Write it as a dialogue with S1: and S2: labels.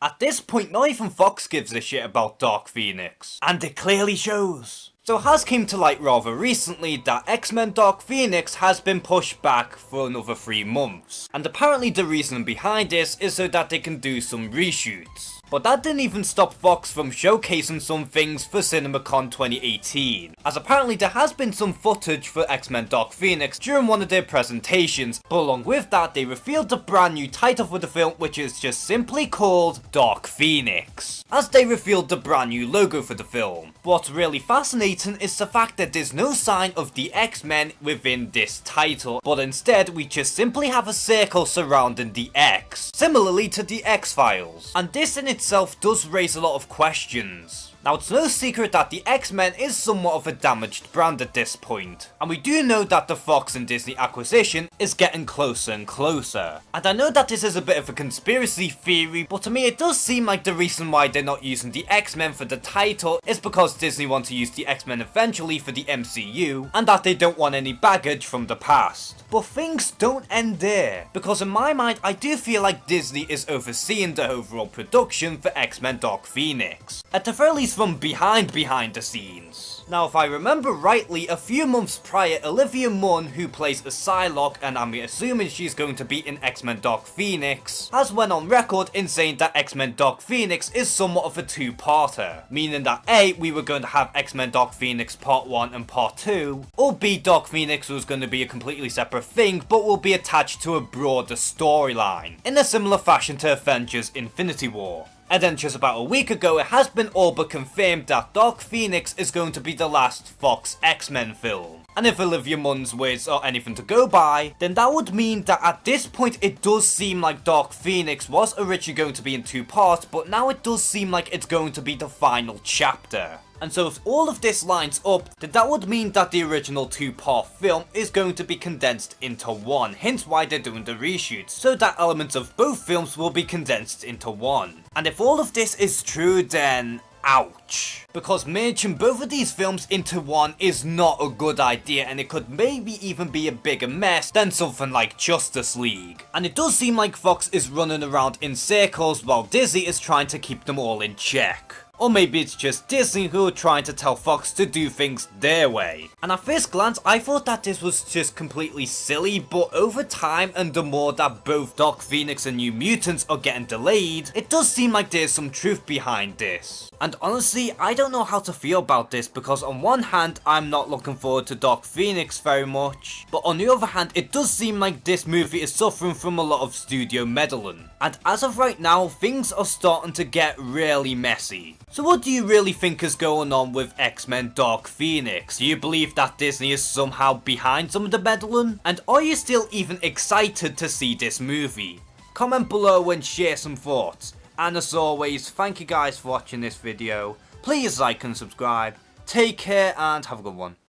S1: At this point, not even Fox gives a shit about Dark Phoenix, and it clearly shows. So it has came to light rather recently that X-Men Dark Phoenix has been pushed back for another 3 months, and apparently the reason behind this is so that they can do some reshoots. But that didn't even stop Fox from showcasing some things for CinemaCon 2018, as apparently there has been some footage for X-Men Dark Phoenix during one of their presentations, but along with that they revealed the brand new title for the film, which is just simply called Dark Phoenix, as they revealed the brand new logo for the film. What's really fascinating is the fact that there's no sign of the X-Men within this title, but instead we just simply have a circle surrounding the X, similarly to the X-Files, and this in itself does raise a lot of questions. Now, it's no secret that the X-Men is somewhat of a damaged brand at this point, and we do know that the Fox and Disney acquisition is getting closer and closer. And I know that this is a bit of a conspiracy theory, but to me it does seem like the reason why they're not using the X-Men for the title is because Disney want to use the X-Men eventually for the MCU, and that they don't want any baggage from the past. But things don't end there, because in my mind I do feel like Disney is overseeing the overall production for X-Men Dark Phoenix, at the very least from behind the scenes. Now, if I remember rightly, a few months prior, Olivia Munn, who plays a Psylocke, and I'm assuming she's going to be in X-Men Dark Phoenix, has went on record in saying that X-Men Dark Phoenix is somewhat of a 2-parter, meaning that A, we were going to have X-Men Dark Phoenix Part 1 and Part 2, or B, Dark Phoenix was going to be a completely separate thing, but will be attached to a broader storyline, in a similar fashion to Avengers Infinity War. And then just about a week ago, it has been all but confirmed that Dark Phoenix is going to be the last Fox X-Men film. And if Olivia Munn's words are anything to go by, then that would mean that at this point it does seem like Dark Phoenix was originally going to be in 2 parts, but now it does seem like it's going to be the final chapter. And so if all of this lines up, then that would mean that the original 2-part film is going to be condensed into one, hence why they're doing the reshoots, so that elements of both films will be condensed into one. And if all of this is true, then ouch. Because merging both of these films into one is not a good idea, and it could maybe even be a bigger mess than something like Justice League. And it does seem like Fox is running around in circles while Disney is trying to keep them all in check. Or maybe it's just Disney who are trying to tell Fox to do things their way. And at first glance, I thought that this was just completely silly, but over time and the more that both Dark Phoenix and New Mutants are getting delayed, it does seem like there's some truth behind this. And honestly, I don't know how to feel about this, because on one hand, I'm not looking forward to Dark Phoenix very much, but on the other hand, it does seem like this movie is suffering from a lot of studio meddling. And as of right now, things are starting to get really messy. So what do you really think is going on with X-Men Dark Phoenix? Do you believe that Disney is somehow behind some of the meddling? And are you still even excited to see this movie? Comment below and share some thoughts. And as always, thank you guys for watching this video. Please like and subscribe. Take care and have a good one.